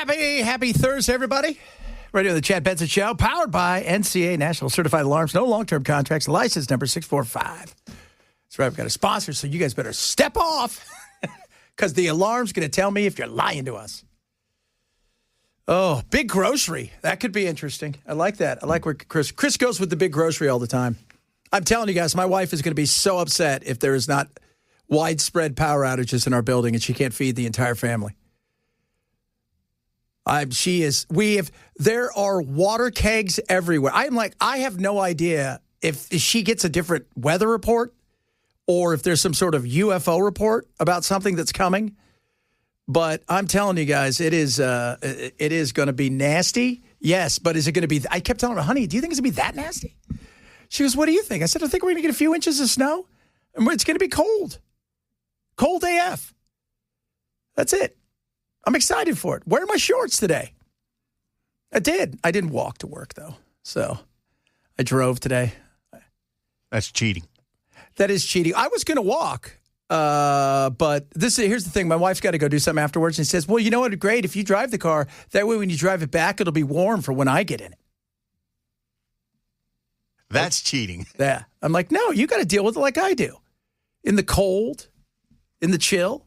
Happy Thursday, everybody. Radio the Chad Benson Show, powered by NCA National Certified Alarms. No long-term contracts. License number 645. That's right. We've got a sponsor, so you guys better step off because the alarm's going to tell me if you're lying to us. Oh, big grocery. That could be interesting. I like that. I like where Chris goes with the big grocery all the time. I'm telling you guys, my wife is going to be so upset if there is not widespread power outages in our building and she can't feed the entire family. There are water kegs everywhere. I have no idea if she gets a different weather report or if there's some sort of UFO report about something that's coming. But I'm telling you guys, it is going to be nasty. Yes, but is it going to be? I kept telling her, honey, do you think it's going to be that nasty? She goes, what do you think? I said, I think we're going to get a few inches of snow, and it's going to be cold. Cold AF. That's it. I'm excited for it. Where are my shorts today? I did. I didn't walk to work, though. So I drove today. That's cheating. That is cheating. I was going to walk, but here's the thing. My wife's got to go do something afterwards. And she says, well, you know what? Great. If you drive the car, that way when you drive it back, it'll be warm for when I get in it. That's cheating. Yeah. I'm like, no, you got to deal with it like I do. In the cold, in the chill.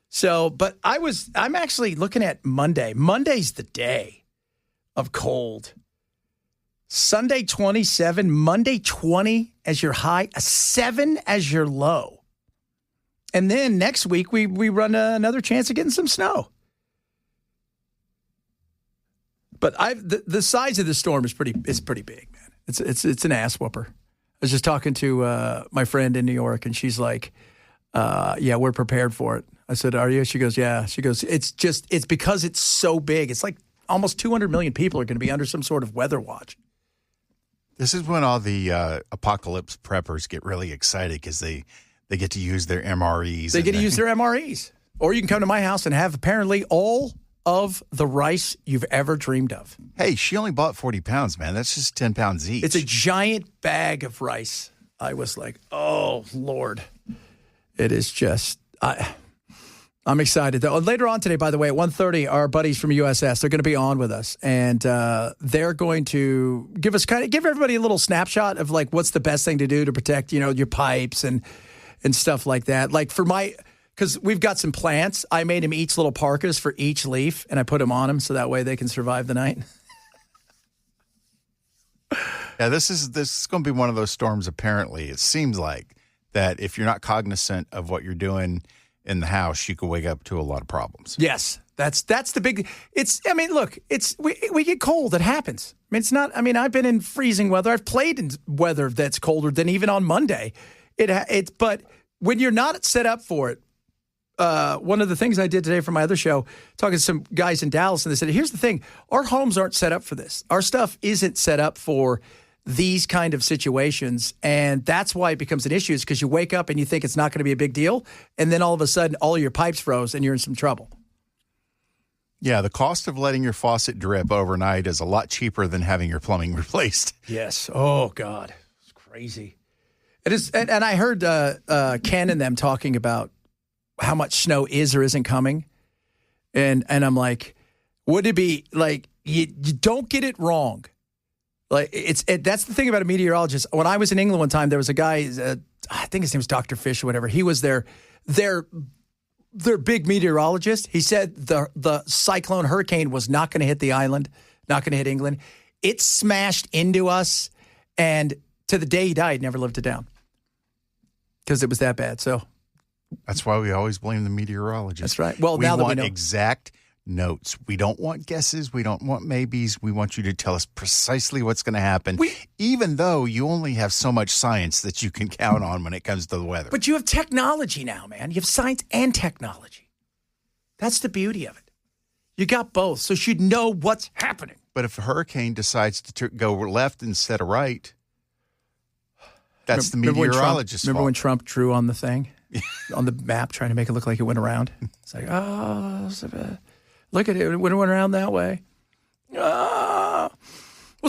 So, but I'm actually looking at Monday. Monday's the day of cold. Sunday, 27. Monday, 20 as your high, a 7 as your low. And then next week, we run another chance of getting some snow. But the size of the storm is pretty big, man. It's an ass whooper. I was just talking to my friend in New York, and she's like, yeah, we're prepared for it. I said, are you? She goes, yeah. She goes, it's because it's so big. It's like almost 200 million people are going to be under some sort of weather watch. This is when all the apocalypse preppers get really excited because they get to use their MREs. They get to use their MREs. Or you can come to my house and have apparently all of the rice you've ever dreamed of. Hey, she only bought 40 pounds, man. That's just 10 pounds each. It's a giant bag of rice. I was like, oh, Lord. It is just... I'm excited, though. Later on today, by the way, at 1:30, our buddies from USS, they're going to be on with us. And they're going to give everybody a little snapshot of, like, what's the best thing to do to protect, your pipes and stuff like that. Like, because we've got some plants, I made them each little parkas for each leaf, and I put them on them so that way they can survive the night. Yeah, this is going to be one of those storms, apparently. It seems like that if you're not cognizant of what you're doing in the house, you could wake up to a lot of problems. Yes, that's the big. Look, we get cold. It happens. It's not. I've been in freezing weather. I've played in weather that's colder than even on Monday. But when you're not set up for it, one of the things I did today for my other show, talking to some guys in Dallas, and they said, here's the thing: our homes aren't set up for this. Our stuff isn't set up for these kind of situations, and that's why it becomes an issue, is because you wake up and you think it's not going to be a big deal, and then all of a sudden all your pipes froze and you're in some trouble. Yeah, the cost of letting your faucet drip overnight is a lot cheaper than having your plumbing replaced. Yes. Oh, God. It's crazy. It is, and I heard Ken and them talking about how much snow is or isn't coming, and I'm like, would it be, like, you don't get it wrong. Like that's the thing about a meteorologist. When I was in England one time, there was a guy, I think his name was Dr. Fish or whatever. He was their big meteorologist. He said the cyclone hurricane was not going to hit the island, not going to hit England. It smashed into us, and to the day he died, never lived it down because it was that bad. So that's why we always blame the meteorologist. That's right. Well, we now that we want know exact notes. We don't want guesses. We don't want maybes. We want you to tell us precisely what's going to happen, even though you only have so much science that you can count on when it comes to the weather. But you have technology now, man. You have science and technology. That's the beauty of it. You got both, so you'd know what's happening. But if a hurricane decides to go left instead of right, that's the meteorologist's fault. Remember when Trump drew on the thing, on the map, trying to make it look like it went around? It's like, oh, look at it. It went around that way. We'll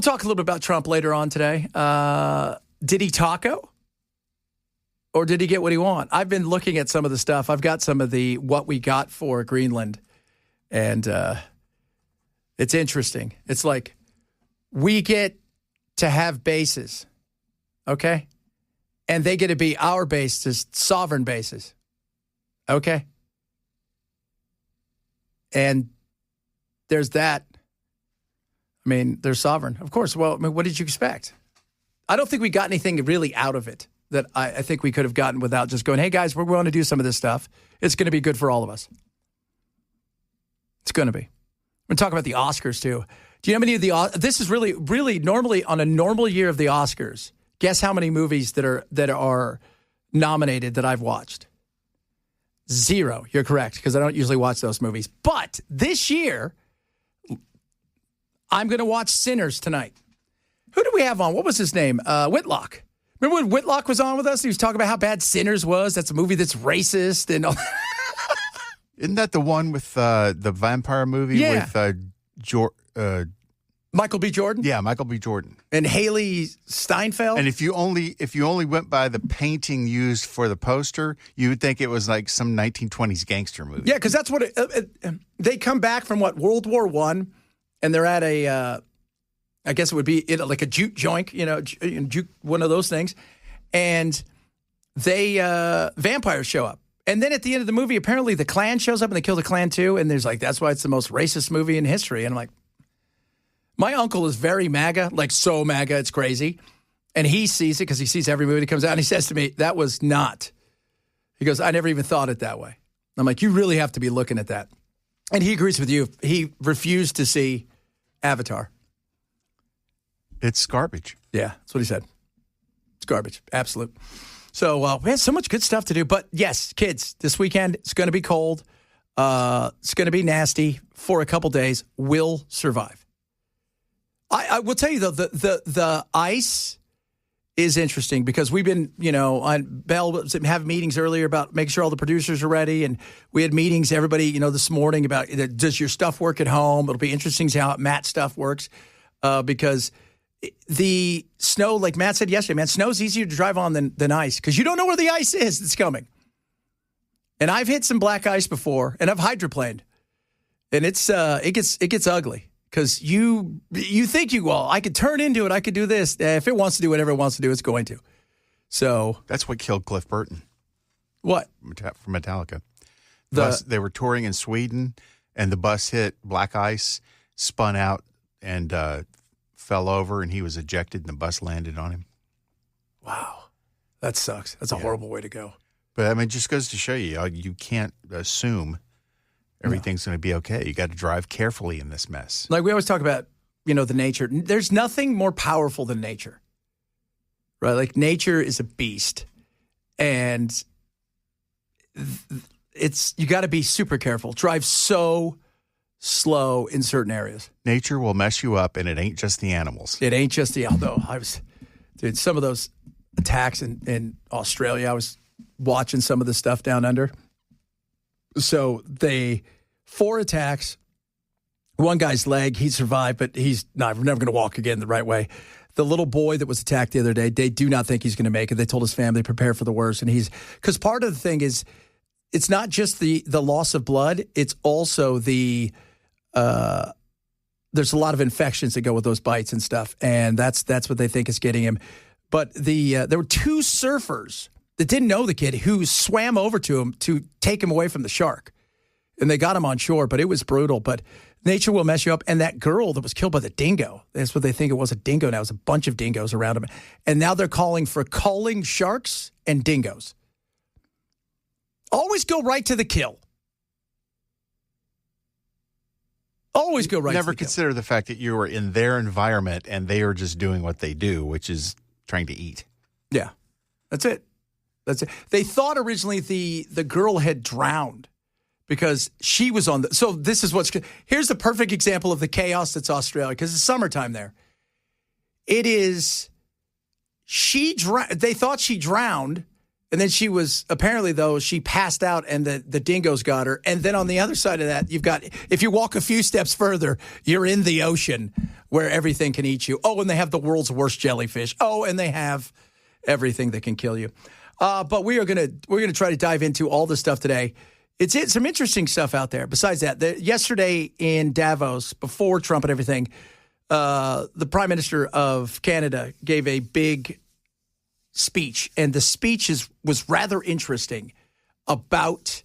talk a little bit about Trump later on today. Did he taco? Or did he get what he want? I've been looking at some of the stuff. I've got some of the what we got for Greenland. And It's interesting. It's like we get to have bases, okay? And they get to be our bases, sovereign bases, okay? And there's that. I mean, they're sovereign. Of course. Well, I mean, what did you expect? I don't think we got anything really out of it that I think we could have gotten without just going, hey, guys, we're willing to do some of this stuff. It's going to be good for all of us. It's going to be. We're going to talk about the Oscars, too. Do you know how many of the – this is really normally on a normal year of the Oscars, guess how many movies that are nominated that I've watched? 0. You're correct, because I don't usually watch those movies. But this year, I'm going to watch Sinners tonight. Who do we have on? What was his name? Whitlock. Remember when Whitlock was on with us? He was talking about how bad Sinners was. That's a movie that's racist and all. Isn't that the one with the vampire movie with Michael B. Jordan? Yeah, Michael B. Jordan. And Haley Steinfeld? And if you only went by the painting used for the poster, you would think it was like some 1920s gangster movie. Yeah, because that's what they come back from World War I, and they're at a I guess it would be like a juke joint, juke, one of those things. And they vampires show up. And then at the end of the movie, apparently the Klan shows up and they kill the Klan too. And there's like, that's why it's the most racist movie in history. And I'm like, my uncle is very MAGA, like so MAGA, it's crazy. And he sees it because he sees every movie that comes out. And he says to me, that was not. He goes, I never even thought it that way. I'm like, you really have to be looking at that. And he agrees with you. He refused to see Avatar. It's garbage. Yeah, that's what he said. It's garbage. Absolute. So we have so much good stuff to do. But yes, kids, this weekend, it's going to be cold. It's going to be nasty for a couple days. We'll survive. I will tell you, though, the ice is interesting because we've been, on Bell have meetings earlier about making sure all the producers are ready. And we had meetings, everybody, this morning about does your stuff work at home? It'll be interesting to see how Matt's stuff works because the snow, like Matt said yesterday, man, snow's easier to drive on than ice because you don't know where the ice is that's coming. And I've hit some black ice before, and I've hydroplaned, and it gets ugly because you think I could turn into it, I could do this. If it wants to do whatever it wants to do, it's going to. So that's what killed Cliff Burton. What? From Metallica. They were touring in Sweden, and the bus hit black ice, spun out, and fell over, and he was ejected, and the bus landed on him. Wow. That sucks. That's a horrible way to go. But, I mean, it just goes to show you, you can't assume everything's going to be okay. You got to drive carefully in this mess. Like we always talk about, the nature. There's nothing more powerful than nature, right? Like nature is a beast, and you got to be super careful. Drive so slow in certain areas. Nature will mess you up, and it ain't just the animals. It ain't just although some of those attacks in Australia, I was watching some of the stuff down under. So 4 attacks, one guy's leg, he survived, but he's never going to walk again the right way. The little boy that was attacked the other day, they do not think he's going to make it. They told his family, prepare for the worst. And because part of the thing is, it's not just the loss of blood, it's also there's a lot of infections that go with those bites and stuff. And that's what they think is getting him. But there were 2 surfers that didn't know the kid who swam over to him to take him away from the shark. And they got him on shore, but it was brutal. But nature will mess you up. And that girl that was killed by the dingo, that's what they think it was, a dingo. Now it was a bunch of dingoes around him. And now they're calling for culling sharks and dingoes. Always go right to the kill. Always go right to the kill. Never consider the fact that you are in their environment and they are just doing what they do, which is trying to eat. Yeah, that's it. They thought originally the girl had drowned because she was on so this is here's the perfect example of the chaos that's Australia, because it's summertime there. It is, they thought she drowned, and then she was, apparently though, she passed out and the dingoes got her. And then on the other side of that, you've got, if you walk a few steps further, you're in the ocean where everything can eat you. Oh, and they have the world's worst jellyfish. Oh, and they have everything that can kill you. But we're gonna try to dive into all this stuff today. It's some interesting stuff out there. Besides that, yesterday in Davos, before Trump and everything, the Prime Minister of Canada gave a big speech, and the speech was rather interesting about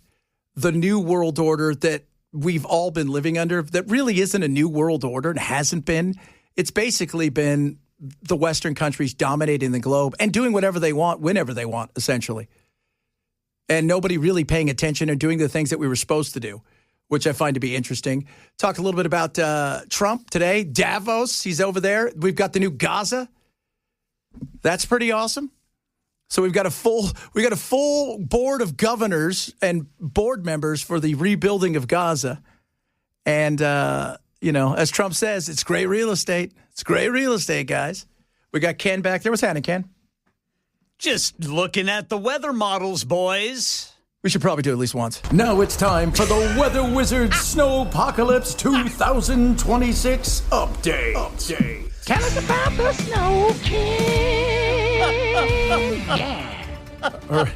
the new world order that we've all been living under. That really isn't a new world order and hasn't been. It's basically been the Western countries dominating the globe and doing whatever they want, whenever they want, essentially. And nobody really paying attention and doing the things that we were supposed to do, which I find to be interesting. Talk a little bit about Trump today. Davos, he's over there. We've got the new Gaza. That's pretty awesome. So we've got a full board of governors and board members for the rebuilding of Gaza. And, as Trump says, it's great real estate. It's great real estate, guys. We got Ken back there. What's happening, Ken? Just looking at the weather models, boys. We should probably do it at least once. Now it's time for the Weather Wizard's Snowpocalypse 2026 update. Tell us about the snow king. Yeah.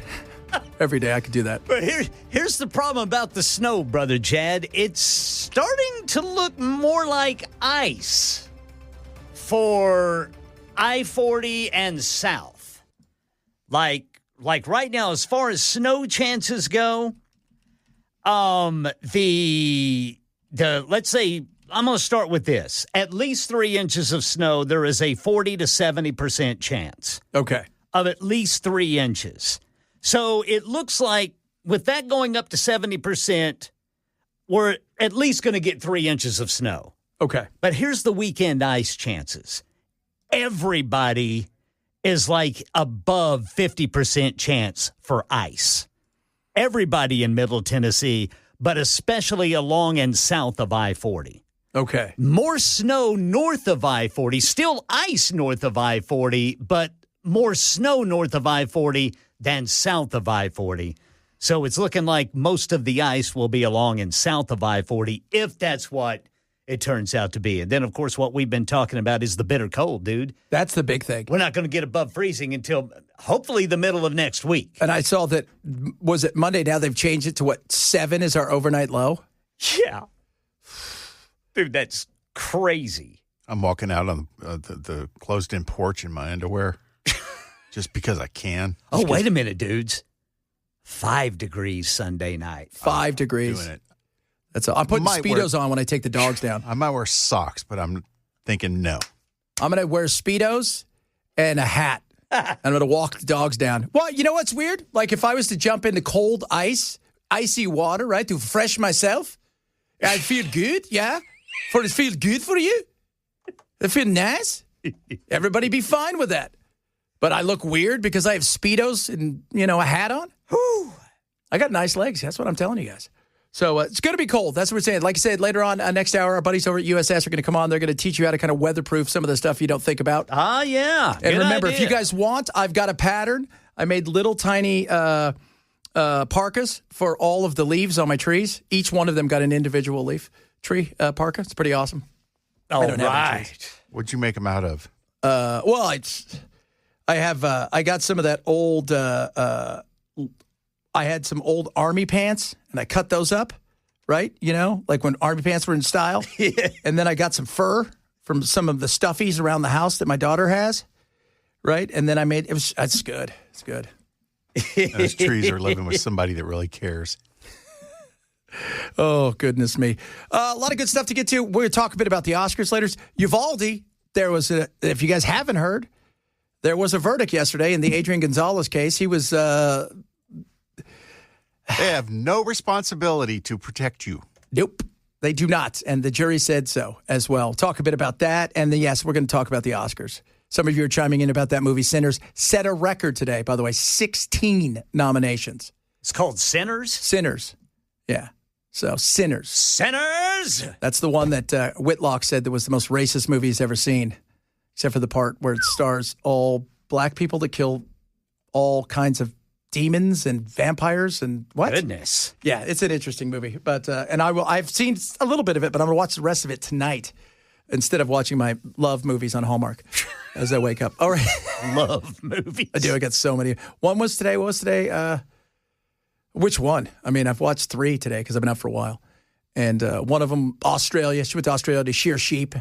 Every day I could do that. But here's the problem about the snow, Brother Chad. It's starting to look more like ice for I-40 and south. Like right now, as far as snow chances go, let's say, I'm going to start with this. At least 3 inches of snow, there is a 40 to 70% chance. Okay. Of at least 3 inches. So it looks like with that going up to 70%, we're at least going to get 3 inches of snow. Okay. But here's the weekend ice chances. Everybody is like above 50% chance for ice. Everybody in Middle Tennessee, but especially along and south of I-40. Okay. More snow north of I-40, still ice north of I-40, but more snow north of I-40 than south of I-40. So it's looking like most of the ice will be along and south of I-40, if that's what it turns out to be. And then, of course, what we've been talking about is the bitter cold, dude. That's the big thing. We're not going to get above freezing until hopefully the middle of next week. And I saw that, was it Monday? Now they've changed it to 7 is our overnight low? Yeah. Dude, that's crazy. I'm walking out on the closed-in porch in my underwear just because I can. Oh, wait a minute, dudes. 5 degrees Sunday night. 5 degrees. Doing it. That's all. I'm putting Speedos on when I take the dogs down. I might wear socks, but I'm thinking no. I'm going to wear Speedos and a hat. And I'm going to walk the dogs down. Well, you know what's weird? Like if I was to jump into cold icy water, right, to refresh myself, I'd feel good, yeah? For it feel good for you? It feel nice? Everybody be fine with that. But I look weird because I have Speedos and, a hat on? Whew. I got nice legs. That's what I'm telling you guys. So it's going to be cold. That's what we're saying. Like I said, later on next hour, our buddies over at USS are going to come on. They're going to teach you how to kind of weatherproof some of the stuff you don't think about. Ah, yeah. And good remember, idea. if you guys want, I've got a pattern. I made little tiny parkas for all of the leaves on my trees. Each one of them got an individual leaf tree parka. It's pretty awesome. All I don't have any right. trees. What'd you make them out of? I got some of that old. I had some old army pants, and I cut those up, right? Like when army pants were in style. Yeah. And then I got some fur from some of the stuffies around the house that my daughter has, right? And then I made it's good. It's good. Those trees are living with somebody that really cares. Oh, goodness me. A lot of good stuff to get to. We're going to talk a bit about the Oscars later. UVALDE, if you guys haven't heard, there was a verdict yesterday in the Adrian Gonzalez case. He was... They have no responsibility to protect you. Nope, they do not. And the jury said so as well. Talk a bit about that. And then, yes, we're going to talk about the Oscars. Some of you are chiming in about that movie, Sinners. Set a record today, by the way, 16 nominations. It's called Sinners? Sinners. Yeah. So, Sinners. Sinners! That's the one that Whitlock said that was the most racist movie he's ever seen, except for the part where it stars all black people that kill all kinds of demons and vampires and what? Goodness. Yeah, it's an interesting movie. But I've seen a little bit of it, but I'm going to watch the rest of it tonight instead of watching my love movies on Hallmark as I wake up. All right. Love movies. I do. I got so many. One was today. What was today? Which one? I mean, I've watched 3 today because I've been out for a while. And one of them, Australia. She went to Australia to shear sheep.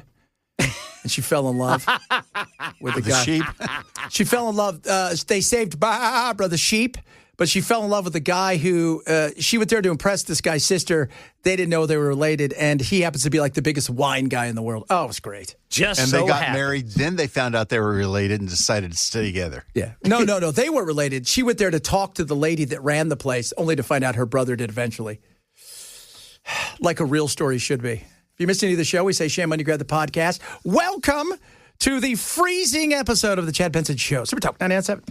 And she fell in love with the guy. sheep? She fell in love. They saved Barbara the sheep. But she fell in love with the guy who, she went there to impress this guy's sister. They didn't know they were related, and he happens to be like the biggest wine guy in the world. Oh, it was great. Just And so they got happens. married. Then they found out they were related and decided to stay together. Yeah. No. They weren't related. She went there to talk to the lady that ran the place, only to find out her brother did eventually. Like a real story should be. If you missed any of the show, we say shame on you, grab the podcast. Welcome to the freezing episode of the Chad Benson Show. Super Talk 99.7.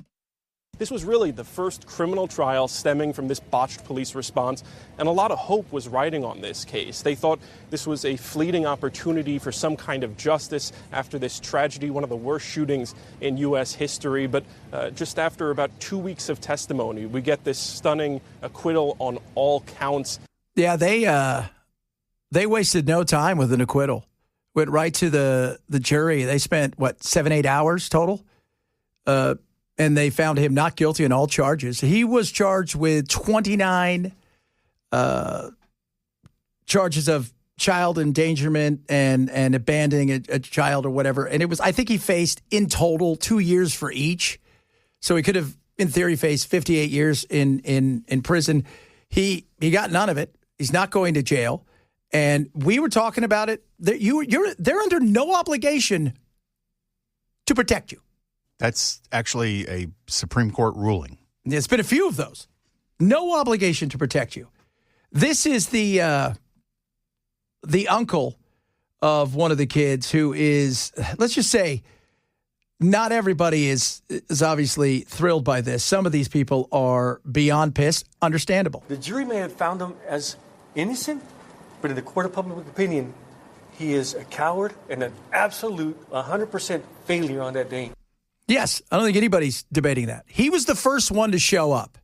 This was really the first criminal trial stemming from this botched police response, and a lot of hope was riding on this case. They thought this was a fleeting opportunity for some kind of justice after this tragedy, one of the worst shootings in U.S. history. But just after about 2 weeks of testimony, we get this stunning acquittal on all counts. Yeah, they wasted no time with an acquittal. Went right to the jury. They spent, 7-8 hours total? And they found him not guilty on all charges. He was charged with 29 charges of child endangerment and abandoning a child or whatever. And I think he faced in total 2 years for each. So he could have, in theory, faced 58 years in prison. He got none of it. He's not going to jail. And we were talking about it. They're under no obligation to protect you. That's actually a Supreme Court ruling. There's been a few of those. No obligation to protect you. This is the uncle of one of the kids who is, let's just say, not everybody is obviously thrilled by this. Some of these people are beyond pissed. Understandable. The jury may have found him as innocent, but in the court of public opinion, he is a coward and an absolute 100% failure on that day. Yes, I don't think anybody's debating that. He was the first one to show up.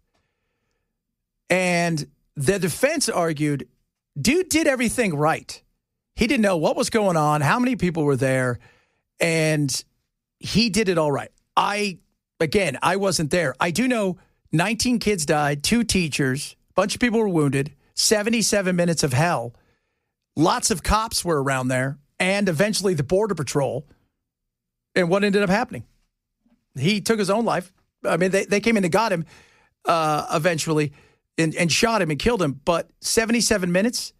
And the defense argued, dude did everything right. He didn't know what was going on, how many people were there, and he did it all right. I wasn't there. I do know 19 kids died, 2 teachers, a bunch of people were wounded, 77 minutes of hell. Lots of cops were around there, and eventually the Border Patrol. And what ended up happening? He took his own life. I mean, they came in and got him eventually and shot him and killed him. But 77 minutes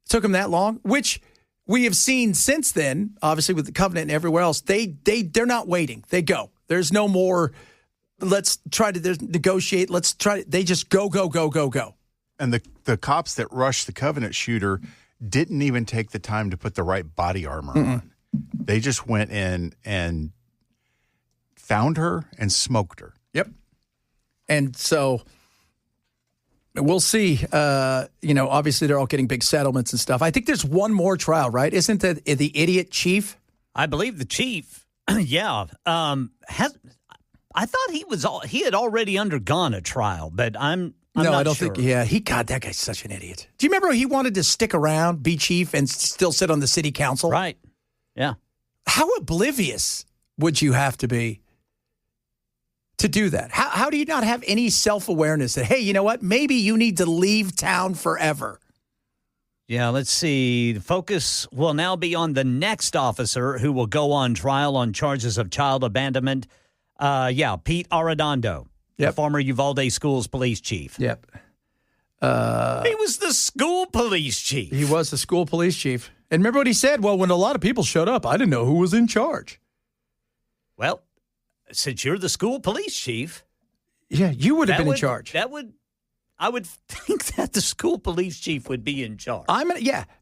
took him that long, which we have seen since then, obviously with the Covenant and everywhere else. They're not waiting. They go. There's no more, let's try to negotiate. Let's try. They just go. And the cops that rushed the Covenant shooter didn't even take the time to put the right body armor on. They just went in and found her and smoked her. Yep. And so we'll see. Obviously they're all getting big settlements and stuff. I think there's one more trial, right? Isn't the idiot chief? I believe the chief, yeah. I thought he had already undergone a trial, but I'm not I don't sure. think. Yeah, that guy's such an idiot. Do you remember he wanted to stick around, be chief, and still sit on the city council? Right. Yeah. How oblivious would you have to be to do that? How do you not have any self-awareness that, hey, you know what? Maybe you need to leave town forever. Yeah, let's see. The focus will now be on the next officer who will go on trial on charges of child abandonment. Pete Arredondo, the former Uvalde Schools police chief. Yep. He was the school police chief. He was the school police chief. And remember what he said? Well, when a lot of people showed up, I didn't know who was in charge. Well, since you're the school police chief. Yeah, you would have been in charge. I would think that the school police chief would be in charge.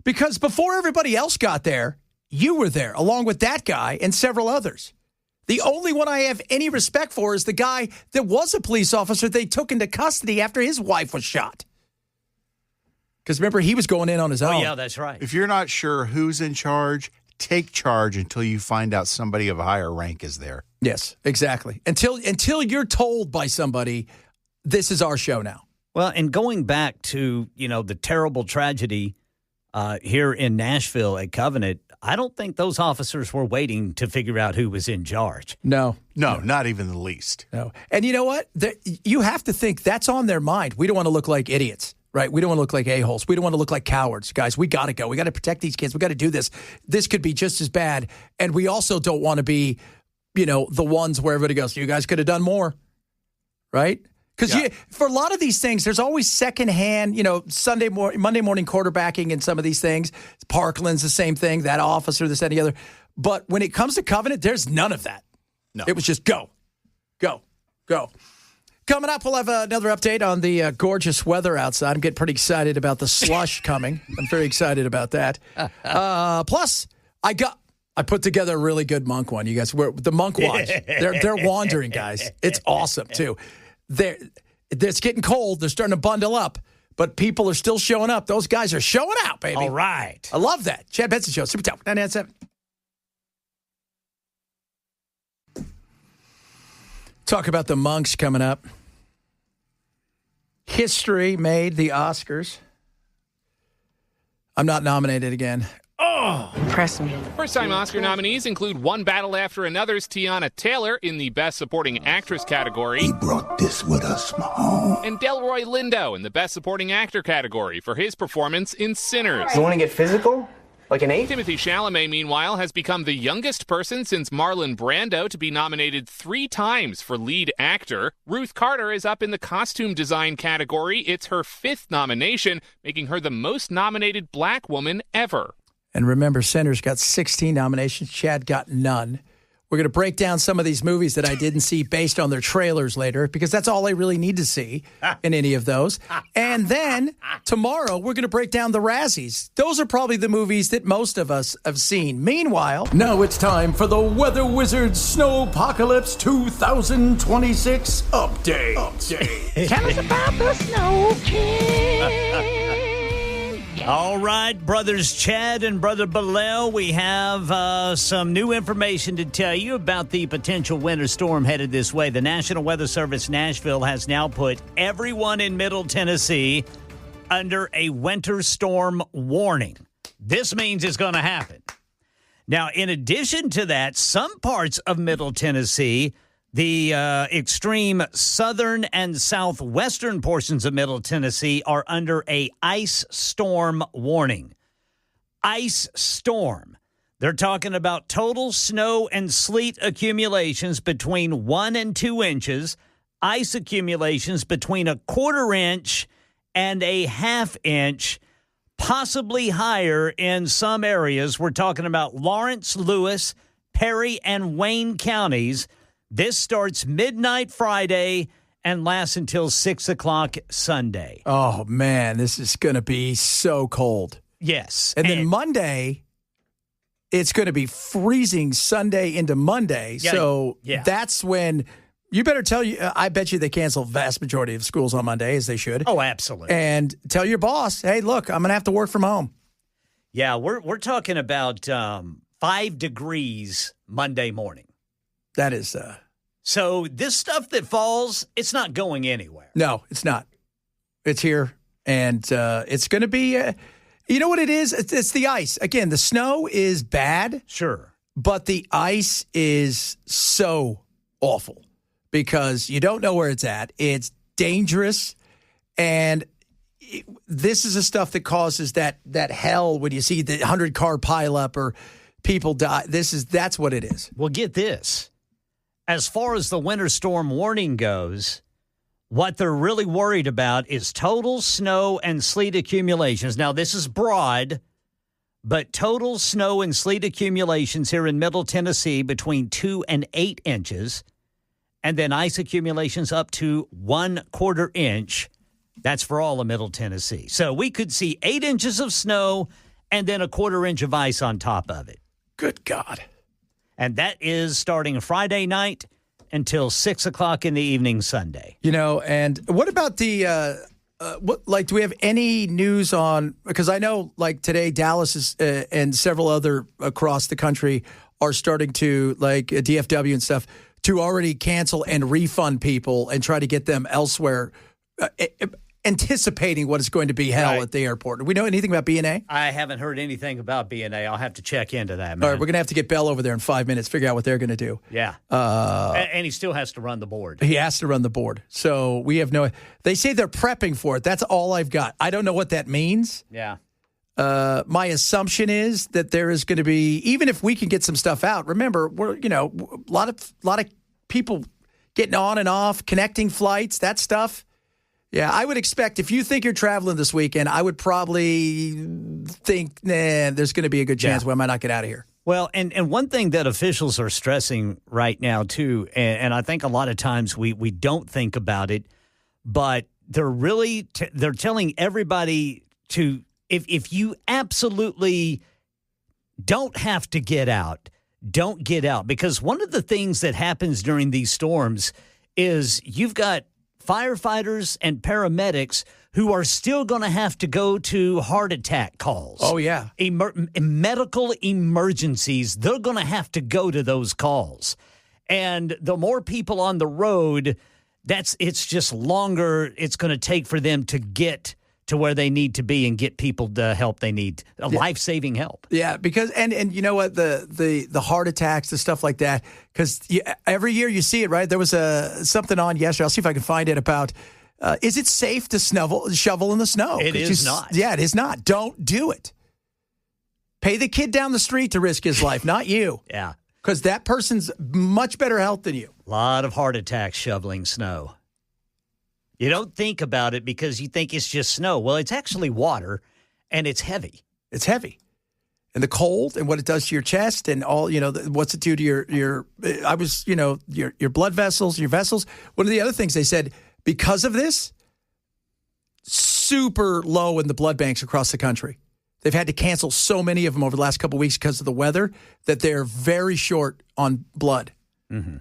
Because before everybody else got there, you were there, along with that guy and several others. The only one I have any respect for is the guy that was a police officer they took into custody after his wife was shot. Because remember, he was going in on his own. Oh, yeah, that's right. If you're not sure who's in charge, take charge until you find out somebody of a higher rank is there. Yes, exactly. Until you're told by somebody, this is our show now. Well, and going back to, the terrible tragedy here in Nashville at Covenant, I don't think those officers were waiting to figure out who was in charge. No, not even the least. No. And you know what? You have to think that's on their mind. We don't want to look like idiots, right? We don't want to look like a-holes. We don't want to look like cowards. Guys, we got to go. We got to protect these kids. We got to do this. This could be just as bad. And we also don't want to be, the ones where everybody goes, you guys could have done more, right? Because for a lot of these things, there's always secondhand, Monday morning quarterbacking in some of these things. Parkland's the same thing, that officer, this, that, and the other. But when it comes to Covenant, there's none of that. No. It was just go. Coming up, we'll have another update on the gorgeous weather outside. I'm getting pretty excited about the slush coming. I'm very excited about that. Plus, I put together a really good monk one. You guys, the monk watch. They're wandering, guys. It's awesome, too. It's getting cold. They're starting to bundle up, but people are still showing up. Those guys are showing out, baby. All right. I love that. Chad Benson Show, Super Talk 997. Talk about the monks coming up. History made the Oscars. I'm not nominated again. Impress me. First-time Oscar nominees include One Battle After Another's Tiana Taylor in the Best Supporting Actress category. We brought this with us, Mahone. And Delroy Lindo in the Best Supporting Actor category for his performance in Sinners. You want to get physical? Like an 8? Timothy Chalamet, meanwhile, has become the youngest person since Marlon Brando to be nominated 3 times for lead actor. Ruth Carter is up in the costume design category. It's her 5th nomination, making her the most nominated black woman ever. And remember, Sinners got 16 nominations. Chad got none. We're going to break down some of these movies that I didn't see based on their trailers later, because that's all I really need to see in any of those. And then tomorrow, we're going to break down the Razzies. Those are probably the movies that most of us have seen. Meanwhile, now it's time for the Weather Wizard's Snowpocalypse 2026 update. Tell us about the Snow King. All right, brothers Chad and brother Bilal, we have some new information to tell you about the potential winter storm headed this way. The National Weather Service Nashville has now put everyone in Middle Tennessee under a winter storm warning. This means it's going to happen. Now, in addition to that, some parts of Middle Tennessee, the extreme southern and southwestern portions of Middle Tennessee are under a ice storm warning. Ice storm. They're talking about total snow and sleet accumulations between 1 and 2 inches, ice accumulations between 1/4 inch and a 1/2 inch, possibly higher in some areas. We're talking about Lawrence, Lewis, Perry, and Wayne counties. This starts midnight Friday and lasts until 6 o'clock Sunday. Oh, man, this is going to be so cold. Yes. And then Monday, it's going to be freezing Sunday into Monday. So that's when you better I bet you they cancel vast majority of schools on Monday, as they should. Oh, absolutely. And tell your boss, hey, look, I'm going to have to work from home. Yeah, we're talking about 5 degrees Monday morning. That is... So this stuff that falls, it's not going anywhere. No, it's not. It's here, and it's going to be, you know what it is? It's the ice. Again, the snow is bad. Sure. But the ice is so awful because you don't know where it's at. It's dangerous, and this is the stuff that causes that hell when you see the 100-car pileup or people die. That's what it is. Well, get this. As far as the winter storm warning goes, what they're really worried about is total snow and sleet accumulations. Now, this is broad, but total snow and sleet accumulations here in Middle Tennessee between 2 and 8 inches, and then ice accumulations up to 1/4 inch. That's for all of Middle Tennessee. So we could see 8 inches of snow and then 1/4 inch of ice on top of it. Good God. And that is starting Friday night until 6 o'clock in the evening Sunday. And what about the, do we have any news on, because I know like today Dallas is, and several other across the country are starting to, like DFW and stuff, to already cancel and refund people and try to get them elsewhere. anticipating what is going to be hell at the airport. Do we know anything about B&A? I haven't heard anything about B&A. I'll have to check into that, man. All right, we're going to have to get Bell over there in 5 minutes, figure out what they're going to do. Yeah. And he still has to run the board. He has to run the board. So we have no... They say they're prepping for it. That's all I've got. I don't know what that means. Yeah. My assumption is that there is going to be... Even if we can get some stuff out, remember, we're, a lot of people getting on and off, connecting flights, that stuff. Yeah, I would expect if you think you're traveling this weekend, I would probably think, there's going to be a good chance we might not get out of here. Well, and one thing that officials are stressing right now, too, and I think a lot of times we don't think about it, but they're really they're telling everybody to, if you absolutely don't have to get out, don't get out. Because one of the things that happens during these storms is you've got firefighters and paramedics who are still going to have to go to heart attack calls. Oh, yeah. Medical emergencies, they're going to have to go to those calls. And the more people on the road, it's just longer it's going to take for them to get to where they need to be and get people the help they need, life-saving help. Yeah, because and you know what, the heart attacks, the stuff like that, because every year you see it, right? There was something on yesterday. I'll see if I can find it about, is it safe to shovel in the snow? It is not. Yeah, it is not. Don't do it. Pay the kid down the street to risk his life, not you. Yeah. Because that person's much better health than you. A lot of heart attacks shoveling snow. You don't think about it because you think it's just snow. Well, it's actually water, and it's heavy. It's heavy. And the cold and what it does to your chest and all, what's it do to your blood vessels, your vessels. One of the other things they said, because of this, super low in the blood banks across the country. They've had to cancel so many of them over the last couple of weeks because of the weather that they're very short on blood. Mm-hmm.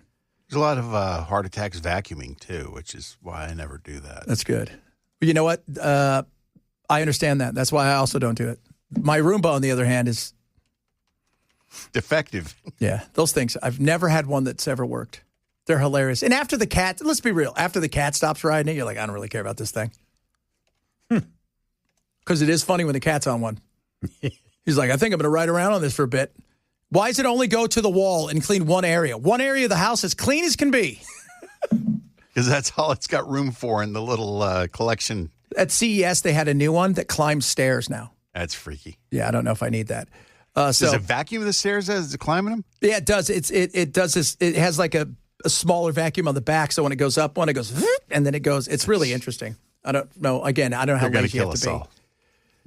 There's a lot of heart attacks vacuuming, too, which is why I never do that. That's good. But you know what? I understand that. That's why I also don't do it. My Roomba, on the other hand, is... defective. Yeah, those things. I've never had one that's ever worked. They're hilarious. And after the cat, let's be real, after the cat stops riding it, you're like, I don't really care about this thing. Because it is funny when the cat's on one. He's like, I think I'm going to ride around on this for a bit. Why does it only go to the wall and clean one area? One area of the house as clean as can be. Because that's all it's got room for in the little collection. At CES, they had a new one that climbs stairs now. That's freaky. Yeah, I don't know if I need that. Does it vacuum the stairs as it's climbing them? Yeah, it does. It does this. It has like a smaller vacuum on the back, so when it goes up, it goes, and then it goes. It's really interesting. I don't know. Again, I don't know how lazy you have to be. All.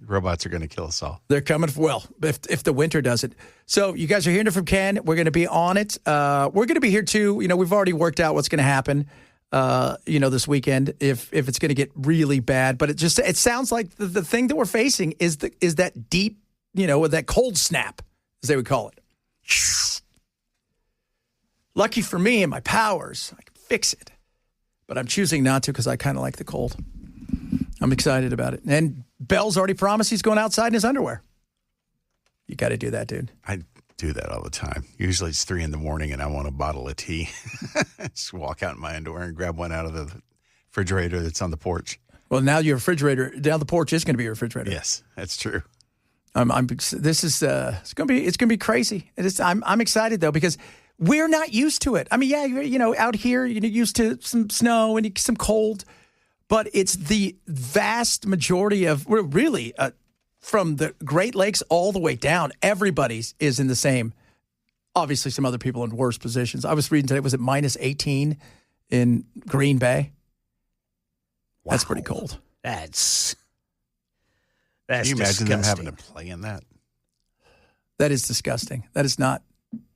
Robots are going to kill us all. They're coming. If the winter does it. So you guys are hearing it from Ken. We're going to be on it. We're going to be here too. We've already worked out what's going to happen. This weekend if it's going to get really bad. But it sounds like the thing that we're facing is that deep, that cold snap, as they would call it. Lucky for me and my powers, I can fix it. But I'm choosing not to because I kind of like the cold. I'm excited about it. And Bell's already promised he's going outside in his underwear. You got to do that, dude. I do that all the time. Usually it's 3 a.m. and I want a bottle of tea. Just walk out in my underwear and grab one out of the refrigerator that's on the porch. Well, now your refrigerator down the porch is going to be your refrigerator. Yes, that's true. It's going to be crazy. I'm excited though because we're not used to it. I mean, yeah, out here you're used to some snow and some cold, but it's the vast majority of from the Great Lakes all the way down. Everybody's is in the same. Obviously, some other people in worse positions. I was reading today, was it minus 18 in Green Bay? Wow. That's pretty cold. That's Can you imagine disgusting. them having to play in that? That is disgusting. That's not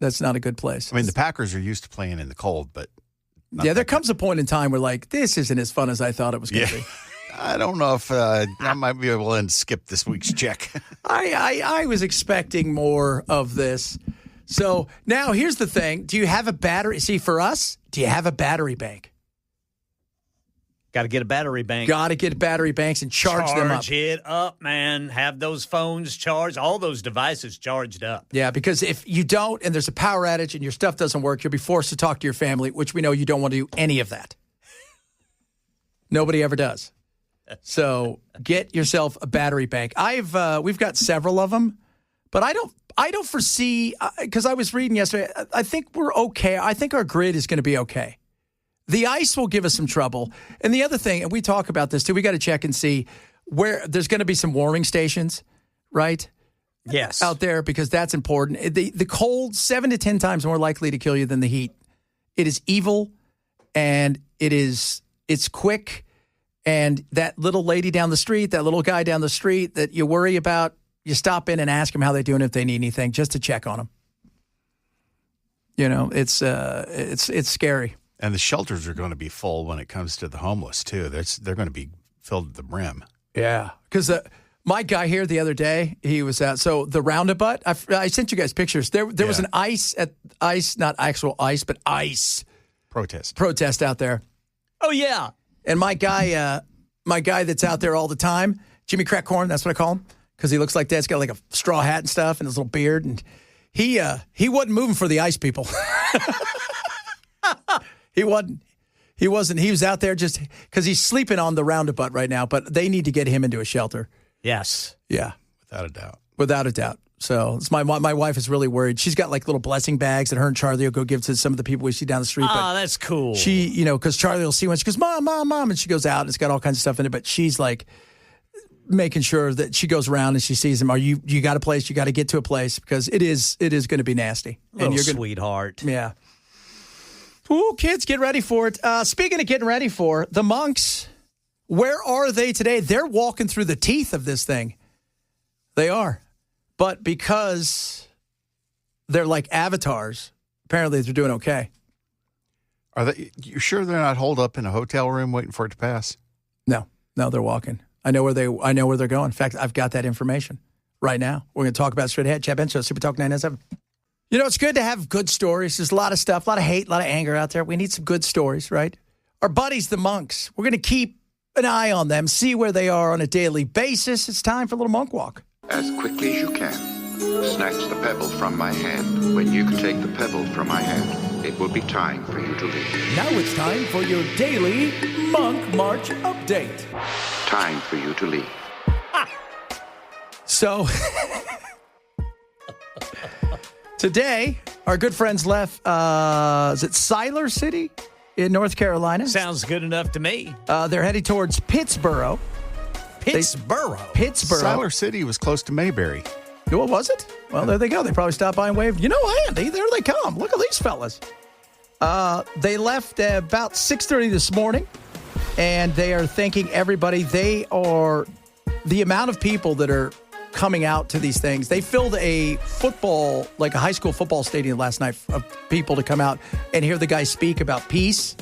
a good place. I mean, the Packers are used to playing in the cold, but there comes a point in time where this isn't as fun as I thought it was going to be. I don't know if I might be able to skip this week's check. I was expecting more of this. So now here's the thing. Do you have a battery? See, for us, do you have a battery bank? Got to get a battery bank. Got to get battery banks and charge them up. Charge it up, man. Have those phones charged, all those devices charged up. Yeah, because if you don't and there's a power outage and your stuff doesn't work, you'll be forced to talk to your family, which we know you don't want to do any of that. Nobody ever does. So get yourself a battery bank. We've got several of them, but I don't foresee, because I was reading yesterday, I think we're okay. I think our grid is going to be okay. The ice will give us some trouble. And the other thing, and we talk about this too, we got to check and see where there's going to be some warming stations, right? Yes. Out there, because that's important. The cold, 7 to 10 times more likely to kill you than the heat. It is evil, and it's quick. And that little lady down the street, that little guy down the street that you worry about, you stop in and ask them how they're doing, if they need anything, just to check on them. You know, it's scary. And the shelters are going to be full when it comes to the homeless, too. They're going to be filled to the brim. Yeah. Because my guy here the other day, he was out. So the roundabout, I sent you guys pictures. There was an not actual ice, but ice. Protest out there. Oh, yeah. And my guy that's out there all the time, Jimmy Crackhorn, that's what I call him, because he looks like that. He's got like a straw hat and stuff and his little beard. And he wasn't moving for the ice people. He wasn't. He was out there just because he's sleeping on the roundabout right now, but they need to get him into a shelter. Yes. Yeah. Without a doubt. So it's my wife is really worried. She's got like little blessing bags that her and Charlie will go give to some of the people we see down the street. Oh, that's cool. She, because Charlie will see one. She goes, Mom, Mom, Mom. And she goes out and it's got all kinds of stuff in it. But she's like making sure that she goes around and she sees them. You got a place? You got to get to a place, because it is going to be nasty. And you're sweetheart. Yeah. Ooh, kids, get ready for it. Speaking of getting ready for it, the monks, where are they today? They're walking through the teeth of this thing. They are. But because they're like avatars, apparently they're doing okay. You sure they're not holed up in a hotel room waiting for it to pass? No, they're walking. I know where they're going. In fact, I've got that information right now. We're going to talk about it straight ahead. Chad Benson, Super Talk 997. It's good to have good stories. There's a lot of stuff, a lot of hate, a lot of anger out there. We need some good stories, right? Our buddies, the monks, we're going to keep an eye on them, see where they are on a daily basis. It's time for a little monk walk. As quickly as you can, snatch the pebble from my hand. When you take the pebble from my hand, it will be time for you to leave. Now it's time for your daily Monk March update. Time for you to leave. So, today, our good friends left, is it Siler City in North Carolina? Sounds good enough to me. They're heading towards Pittsburgh. Pittsburgh. Siler City was close to Mayberry. What was it? Well, there they go. They probably stopped by and waved. Andy, there they come. Look at these fellas. They left about 6:30 this morning, and they are thanking everybody. They are the amount of people that are coming out to these things. They filled a high school football stadium last night of people to come out and hear the guys speak about peace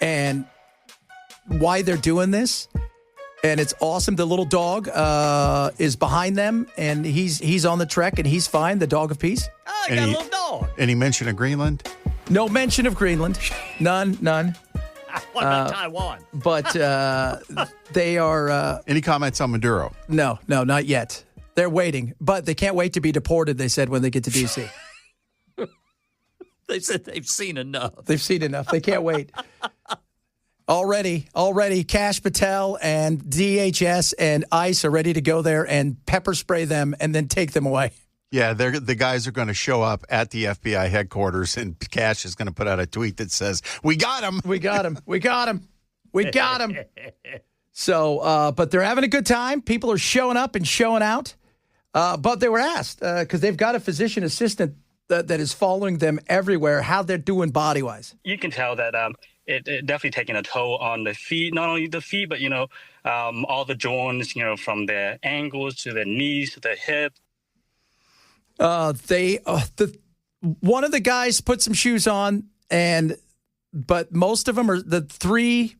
and why they're doing this. And it's awesome. The little dog is behind them, and he's on the trek, and he's fine. The dog of peace. Oh, I got a little dog. Any mention of Greenland? No mention of Greenland. None. What about Taiwan? But they are... Any comments on Maduro? No, not yet. They're waiting. But they can't wait to be deported, they said, when they get to D.C. They said they've seen enough. They can't wait. Already, Kash Patel and DHS and ICE are ready to go there and pepper spray them and then take them away. Yeah, the guys are going to show up at the FBI headquarters, and Kash is going to put out a tweet that says, "We got him. We got him. We got him. We got him." So, but they're having a good time. People are showing up and showing out. But they were asked, because they've got a physician assistant that is following them everywhere, how they're doing body-wise. You can tell that it definitely taking a toll on the feet, not only the feet, but, all the joints, from their ankles to their knees to their hip. One of the guys put some shoes on, but most of them are the three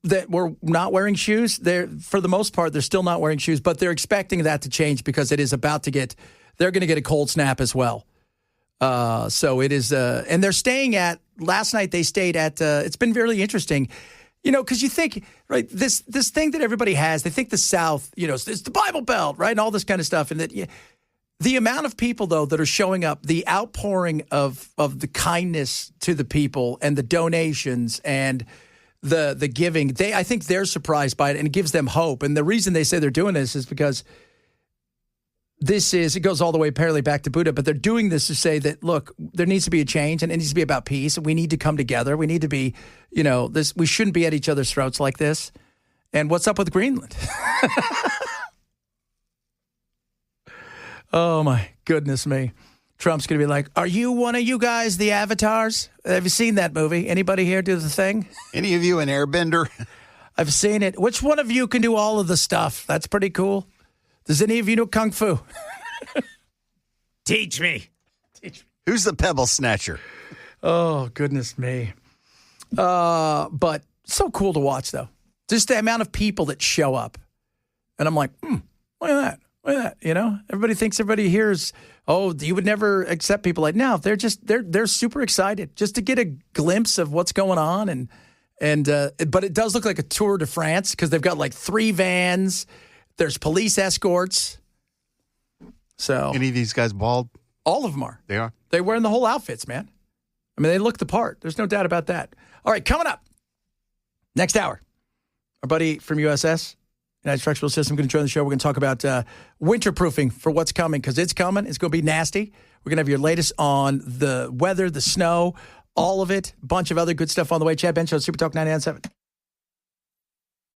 that were not wearing shoes. For the most part, they're still not wearing shoes, but they're expecting that to change because it is about to they're going to get a cold snap as well. So it is, and they're staying last night they stayed at, it's been really interesting, because you think, right, this thing that everybody has, they think the South, it's the Bible Belt, right, and all this kind of stuff, and that the amount of people, though, that are showing up, the outpouring of the kindness to the people and the donations and the giving. I think they're surprised by it, and it gives them hope. And the reason they say they're doing this is because it goes all the way apparently back to Buddha, but they're doing this to say that, look, there needs to be a change, and it needs to be about peace. We need to come together. We need to be, we shouldn't be at each other's throats like this. And what's up with Greenland? Oh, my goodness me. Trump's going to be like, are you one of you guys the avatars? Have you seen that movie? Anybody here do the thing? Any of you an airbender? I've seen it. Which one of you can do all of the stuff? That's pretty cool. Does any of you know Kung Fu? Teach me. Who's the pebble snatcher? Oh, goodness me. But so cool to watch, though. Just the amount of people that show up. And I'm like, look at that. Look at that. Everybody thinks everybody here is, you would never accept people like, no, they're super excited just to get a glimpse of what's going on. But it does look like a Tour de France because they've got like 3 vans. There's police escorts. So any of these guys bald? All of them are. They are? They're wearing the whole outfits, man. I mean, they look the part. There's no doubt about that. All right, coming up next hour, our buddy from USS, United Structural System, going to join the show. We're going to talk about winterproofing for what's coming because it's coming. It's going to be nasty. We're going to have your latest on the weather, the snow, all of it. A bunch of other good stuff on the way. Chad Ben Show, Super Talk 99.7.